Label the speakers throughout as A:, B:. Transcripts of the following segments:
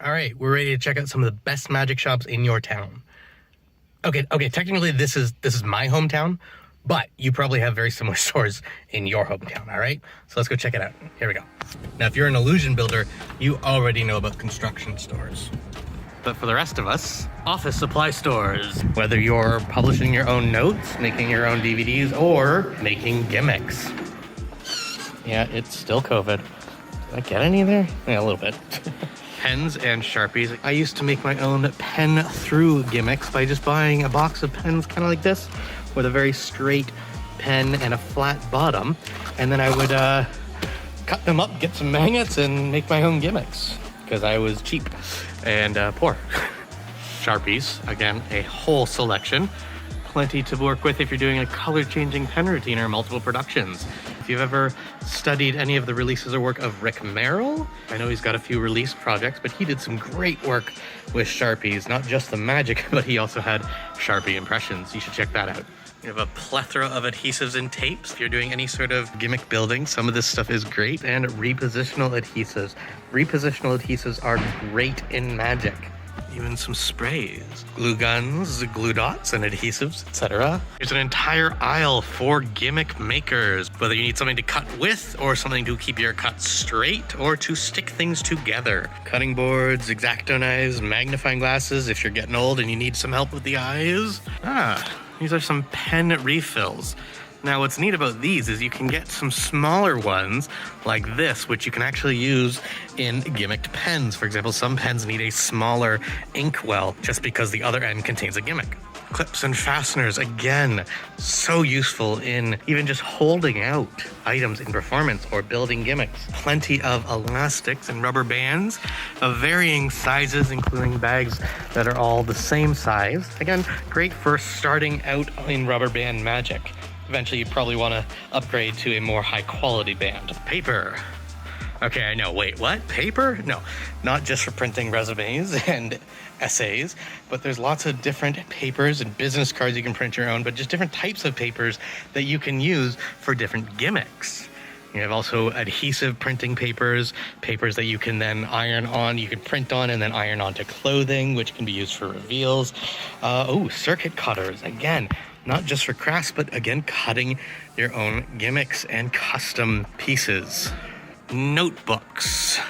A: All right, we're ready to check out some of the best magic shops in your town. Okay, technically this is my hometown, but you probably have very similar stores in your hometown, all right? So let's go check it out. Here we go. Now, if you're an illusion builder, you already know about construction stores. But for the rest of us, office supply stores. Whether you're publishing your own notes, making your own DVDs, or making gimmicks. Yeah, it's still COVID. Did I get any there? Yeah, a little bit. Pens and Sharpies. I used to make my own pen through gimmicks by just buying a box of pens kind of like this with a very straight pen and a flat bottom. And then I would cut them up, get some magnets, and make my own gimmicks because I was cheap and poor. Sharpies, again, a whole selection. Plenty to work with if you're doing a color changing pen routine or multiple productions. If you've ever studied any of the releases or work of Rick Merrill, I know he's got a few released projects, but he did some great work with Sharpies, not just the magic, but he also had Sharpie impressions. You should check that out. You have a plethora of adhesives and tapes. If you're doing any sort of gimmick building, some of this stuff is great. And repositional adhesives. Repositional adhesives are great in magic. Even some sprays, glue guns, glue dots, and adhesives, etc. There's an entire aisle for gimmick makers, whether you need something to cut with or something to keep your cut straight or to stick things together. Cutting boards, X-Acto knives, magnifying glasses if you're getting old and you need some help with the eyes. These are some pen refills. Now, what's neat about these is you can get some smaller ones like this, which you can actually use in gimmicked pens. For example, some pens need a smaller inkwell just because the other end contains a gimmick. Clips and fasteners, again, so useful in even just holding out items in performance or building gimmicks. Plenty of elastics and rubber bands of varying sizes, including bags that are all the same size. Again, great for starting out in rubber band magic. Eventually, you'd probably want to upgrade to a more high-quality band. Paper. Okay, I know. Wait, what? Paper? No, not just for printing resumes and essays, but there's lots of different papers and business cards you can print your own, but just different types of papers that you can use for different gimmicks. You have also adhesive printing papers, papers that you can then iron on, you can print on and then iron onto clothing, which can be used for reveals. Circuit cutters, again. Not just for crafts, but again, cutting your own gimmicks and custom pieces. Notebooks.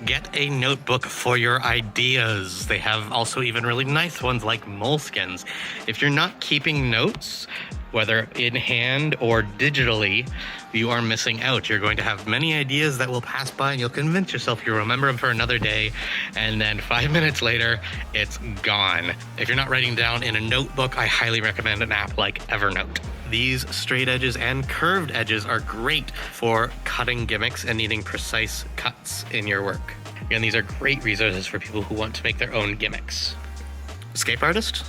A: Get a notebook for your ideas. They have also even really nice ones like moleskins. If you're not keeping notes, whether in hand or digitally, you are missing out. You're going to have many ideas that will pass by and you'll convince yourself you'll remember them for another day, and then 5 minutes later, it's gone. If you're not writing down in a notebook, I highly recommend an app like Evernote. These straight edges and curved edges are great for cutting gimmicks and needing precise cuts in your work. Again, these are great resources for people who want to make their own gimmicks. Escape artist?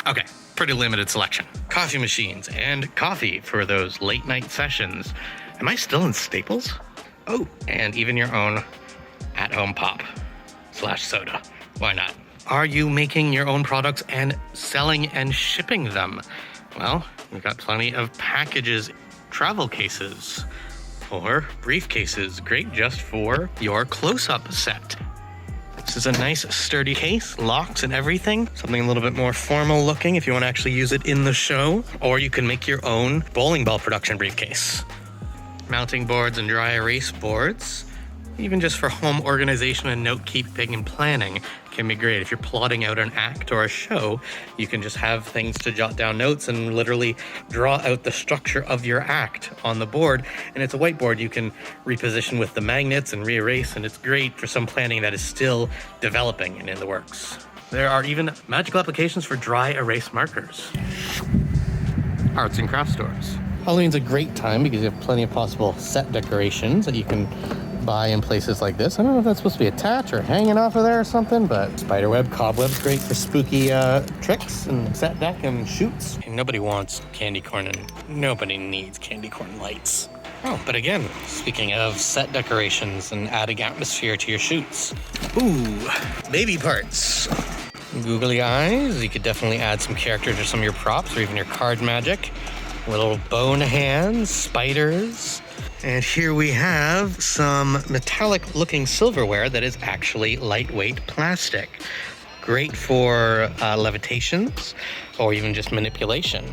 A: Okay. Pretty limited selection. Coffee machines and coffee for those late night sessions. Am I still in Staples? Oh, and even your own at-home pop / soda. Why not? Are you making your own products and selling and shipping them? Well, we've got plenty of packages, travel cases, or briefcases, great just for your close-up set. This is a nice sturdy case, locks and everything. Something a little bit more formal looking if you want to actually use it in the show. Or you can make your own bowling ball production briefcase. Mounting boards and dry erase boards, even just for home organization and note keeping and planning, can be great. If you're plotting out an act or a show, you can just have things to jot down notes and literally draw out the structure of your act on the board. And it's a whiteboard you can reposition with the magnets and re-erase, and it's great for some planning that is still developing and in the works. There are even magical applications for dry erase markers. Arts and craft stores. Halloween's a great time because you have plenty of possible set decorations that you can buy in places like this. I don't know if that's supposed to be attached or hanging off of there or something, but spiderweb, cobwebs, great for spooky tricks and set deck and shoots. And nobody wants candy corn and nobody needs candy corn lights. Oh, but again, speaking of set decorations and adding atmosphere to your shoots. Ooh, baby parts. Googly eyes. You could definitely add some character to some of your props or even your card magic. Little bone hands, spiders. And here we have some metallic looking silverware that is actually lightweight plastic. Great for levitations or even just manipulation.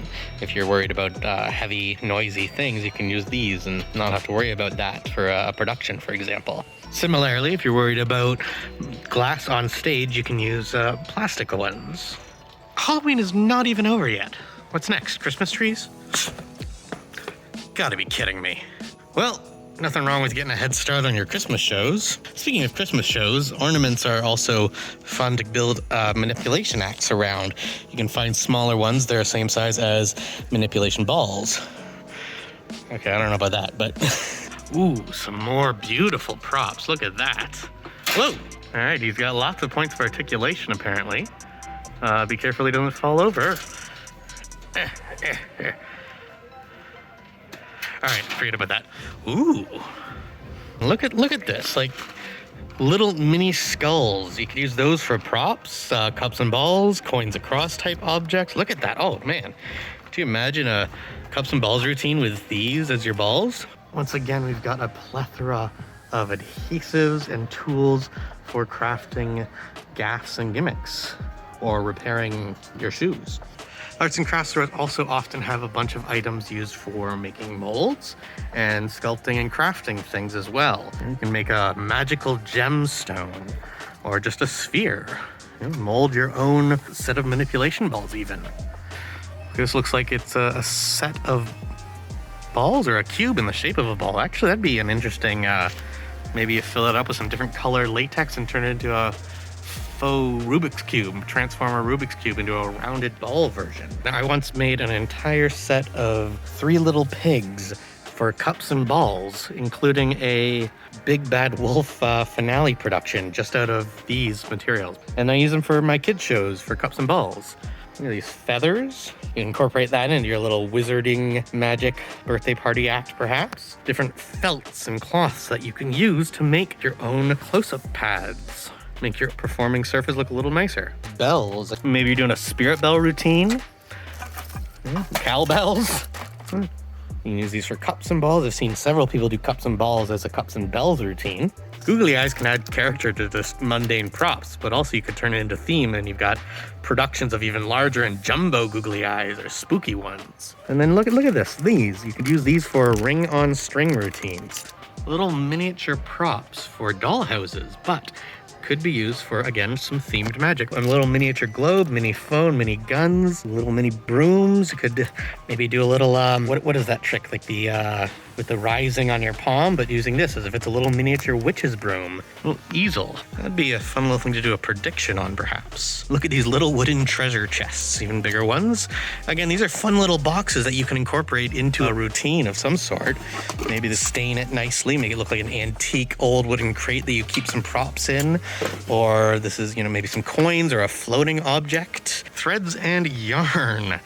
A: If you're worried about heavy, noisy things, you can use these and not have to worry about that for a production, for example. Similarly, if you're worried about glass on stage, you can use plastic ones. Halloween is not even over yet. What's next? Christmas trees? Gotta be kidding me. Well, nothing wrong with getting a head start on your Christmas shows. Speaking of Christmas shows, ornaments are also fun to build manipulation acts around. You can find smaller ones. They're the same size as manipulation balls. Okay, I don't know about that, but... Ooh, some more beautiful props. Look at that. Whoa! All right, he's got lots of points for articulation, apparently. Be careful he doesn't fall over. All right, forget about that. Ooh, look at this, like little mini skulls. You could use those for props, cups and balls, coins across type objects. Look at that. Oh man, do you imagine a cups and balls routine with these as your balls? Once again, we've got a plethora of adhesives and tools for crafting gaffs and gimmicks or repairing your shoes. Arts and crafts stores also often have a bunch of items used for making molds and sculpting and crafting things as well. You can make a magical gemstone or just a sphere. You know, mold your own set of manipulation balls even. This looks like it's a set of balls or a cube in the shape of a ball. Actually, that'd be an interesting, maybe you fill it up with some different color latex and turn it into a faux Rubik's Cube, transform a Rubik's Cube into a rounded ball version. Now, I once made an entire set of 3 little pigs for cups and balls, including a Big Bad Wolf finale production just out of these materials. And I use them for my kids' shows for cups and balls. Look at these feathers. You can incorporate that into your little wizarding magic birthday party act, perhaps. Different felts and cloths that you can use to make your own close-up pads. Make your performing surface look a little nicer. Bells. Maybe you're doing a spirit bell routine. Cowbells. You can use these for cups and balls. I've seen several people do cups and balls as a cups and bells routine. Googly eyes can add character to just mundane props, but also you could turn it into theme, and you've got productions of even larger and jumbo googly eyes or spooky ones. And then look at this. These. You could use these for ring on string routines. Little miniature props for doll houses, but could be used for, again, some themed magic. A little miniature globe, mini phone, mini guns, little mini brooms. You could maybe do a little, what is that trick? Like the, with the rising on your palm, but using this as if it's a little miniature witch's broom. A little easel. That'd be a fun little thing to do a prediction on, perhaps. Look at these little wooden treasure chests, even bigger ones. Again, these are fun little boxes that you can incorporate into a routine of some sort. Maybe to stain it nicely, make it look like an antique old wooden crate that you keep some props in. Or this is, maybe some coins or a floating object. Threads and yarn.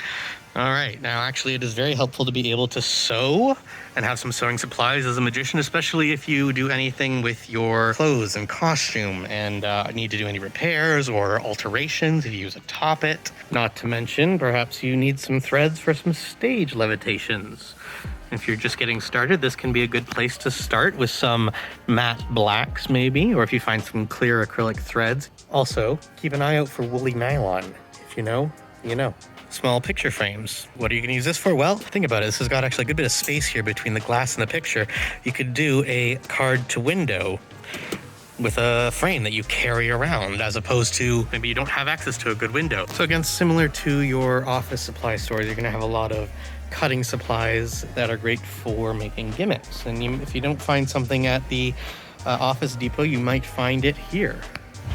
A: All right, now actually it is very helpful to be able to sew and have some sewing supplies as a magician, especially if you do anything with your clothes and costume and need to do any repairs or alterations if you use a top it. Not to mention, perhaps you need some threads for some stage levitations. If you're just getting started, this can be a good place to start with some matte blacks maybe, or if you find some clear acrylic threads. Also, keep an eye out for woolly nylon. If you know, you know. Small picture frames. What are you going to use this for? Well, think about it. This has got actually a good bit of space here between the glass and the picture. You could do a card to window with a frame that you carry around, as opposed to maybe you don't have access to a good window. So again, similar to your office supply stores, you're going to have a lot of cutting supplies that are great for making gimmicks. And if you don't find something at the Office Depot, you might find it here.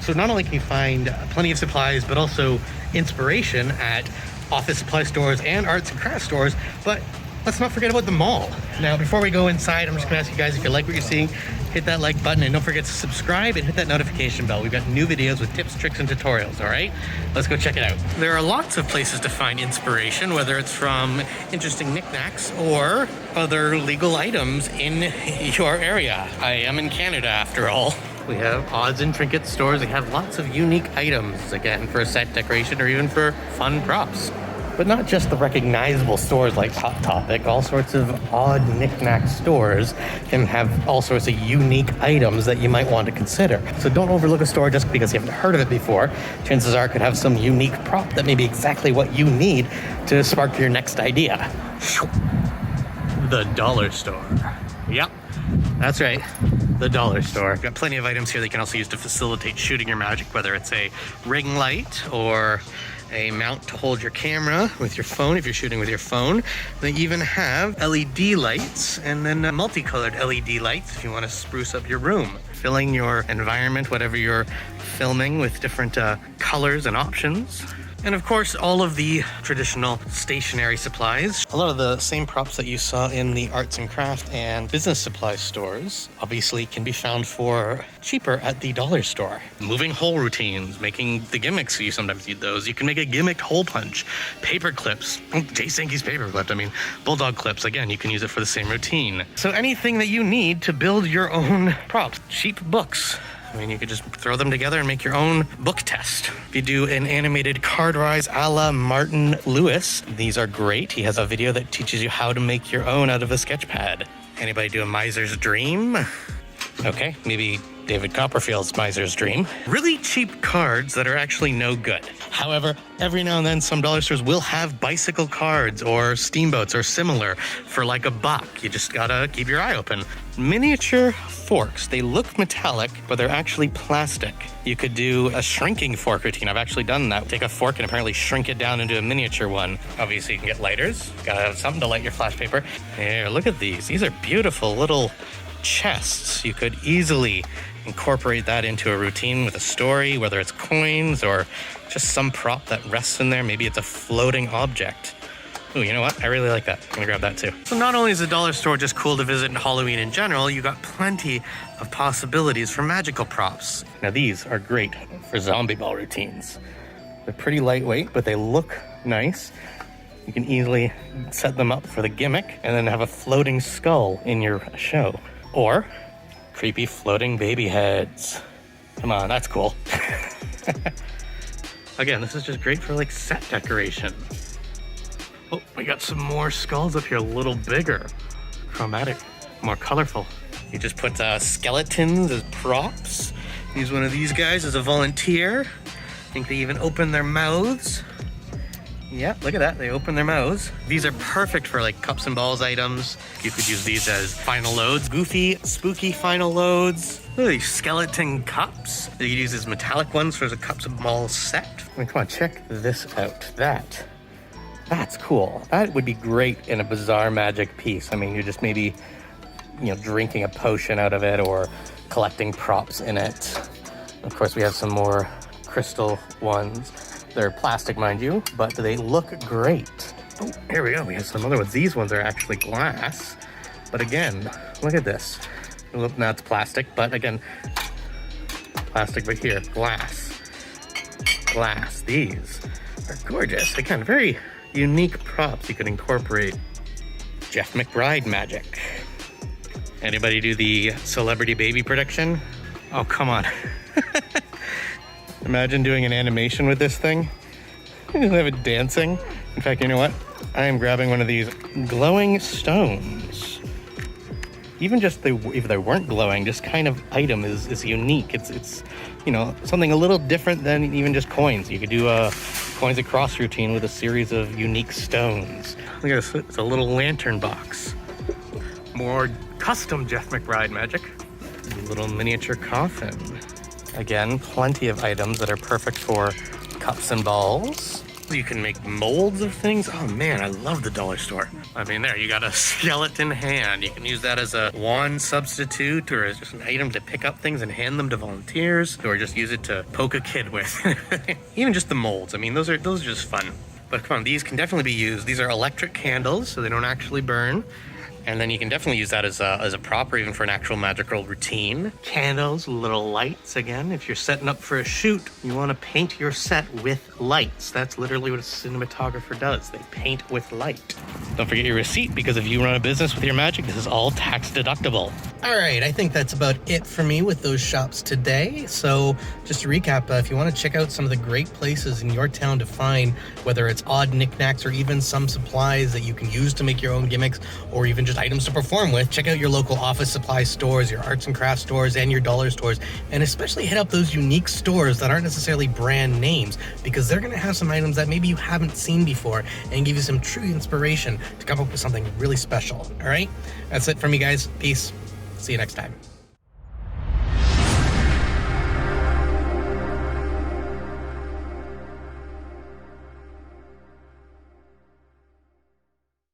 A: So not only can you find plenty of supplies, but also inspiration at office supply stores and arts and crafts stores, but let's not forget about the mall. Now, before we go inside, I'm just gonna ask you guys, if you like what you're seeing, hit that like button and don't forget to subscribe and hit that notification bell. We've got new videos with tips, tricks, and tutorials, all right? Let's go check it out. There are lots of places to find inspiration, whether it's from interesting knickknacks or other legal items in your area. I am in Canada, after all. We have odds and trinket stores. They have lots of unique items, again, for set decoration or even for fun props. But not just the recognizable stores like Hot Topic. All sorts of odd knick-knack stores can have all sorts of unique items that you might want to consider. So don't overlook a store just because you haven't heard of it before. Chances are it could have some unique prop that may be exactly what you need to spark your next idea. The dollar store. Yep, that's right. The dollar store. Got plenty of items here that you can also use to facilitate shooting your magic, whether it's a ring light or a mount to hold your camera with your phone if you're shooting with your phone. They even have LED lights and then multicolored LED lights if you want to spruce up your room. Filling your environment, whatever you're filming, with different colors and options. And of course, all of the traditional stationery supplies. A lot of the same props that you saw in the arts and craft and business supply stores obviously can be found for cheaper at the dollar store. Moving hole routines, making the gimmicks, you sometimes need those. You can make a gimmicked hole punch, paper clips. Jay Sankey's paper clip. I mean, bulldog clips. Again, you can use it for the same routine. So anything that you need to build your own props. Cheap books. I mean, you could just throw them together and make your own book test. If you do an animated card rise a la Martin Lewis, these are great. He has a video that teaches you how to make your own out of a sketch pad. Anybody do a miser's dream? Okay, maybe David Copperfield's miser's dream. Really cheap cards that are actually no good. However, every now and then some dollar stores will have bicycle cards or steamboats or similar for like $1. You just gotta keep your eye open. Miniature forks. They look metallic, but they're actually plastic. You could do a shrinking fork routine. I've actually done that. Take a fork and apparently shrink it down into a miniature one. Obviously, you can get lighters. Gotta have something to light your flash paper. Here, look at these. These are beautiful little chests. You could easily incorporate that into a routine with a story, whether it's coins or just some prop that rests in there. Maybe it's a floating object. Ooh, you know what? I really like that. I'm gonna grab that too. So not only is the dollar store just cool to visit in Halloween in general, you got plenty of possibilities for magical props. Now these are great for zombie ball routines. They're pretty lightweight, but they look nice. You can easily set them up for the gimmick and then have a floating skull in your show. Or creepy floating baby heads. Come on, that's cool. Again, this is just great for like set decoration. Oh, we got some more skulls up here, a little bigger. Chromatic, more colorful. You just put skeletons as props. Use one of these guys as a volunteer. I think they even open their mouths. Yeah, look at that, they open their mouths. These are perfect for like cups and balls items. You could use these as final loads. Goofy, spooky final loads. Look at these skeleton cups. You could use these metallic ones for the cups and balls set. I mean, come on, check this out. That's cool. That would be great in a bizarre magic piece. I mean, you're just maybe, drinking a potion out of it or collecting props in it. Of course, we have some more crystal ones. They're plastic, mind you, but they look great. Oh, here we go. We have some other ones. These ones are actually glass. But again, look at this. Look, now it's plastic, but again, plastic, but here, glass. Glass. These are gorgeous. Again, very unique props you could incorporate. Jeff McBride magic. Anybody do the celebrity baby prediction? Oh, come on. Imagine doing an animation with this thing. You just have it dancing. In fact, you know what? I am grabbing one of these glowing stones. Even just if they weren't glowing, this kind of item is unique. It's something a little different than even just coins. You could do a coins across routine with a series of unique stones. Look at this, it's a little lantern box. More custom Jeff McBride magic. A little miniature coffin. Again, plenty of items that are perfect for cups and balls. You can make molds of things. Oh man, I love the dollar store. I mean, there, you got a skeleton hand. You can use that as a wand substitute or as just an item to pick up things and hand them to volunteers, or just use it to poke a kid with. Even just the molds. I mean, those are just fun. But come on, these can definitely be used. These are electric candles, so they don't actually burn. And then you can definitely use that as a prop or even for an actual magical routine. Candles, little lights. Again, if you're setting up for a shoot, you want to paint your set with lights. That's literally what a cinematographer does. They paint with light. Don't forget your receipt, because if you run a business with your magic, this is all tax deductible. All right, I think that's about it for me with those shops today. So just to recap, if you want to check out some of the great places in your town to find, whether it's odd knickknacks or even some supplies that you can use to make your own gimmicks, or even just items to perform with, check out your local office supply stores, your arts and crafts stores, and your dollar stores. And especially hit up those unique stores that aren't necessarily brand names, because they're going to have some items that maybe you haven't seen before and give you some true inspiration to come up with something really special. All right, that's it from me, guys. Peace. See you next time.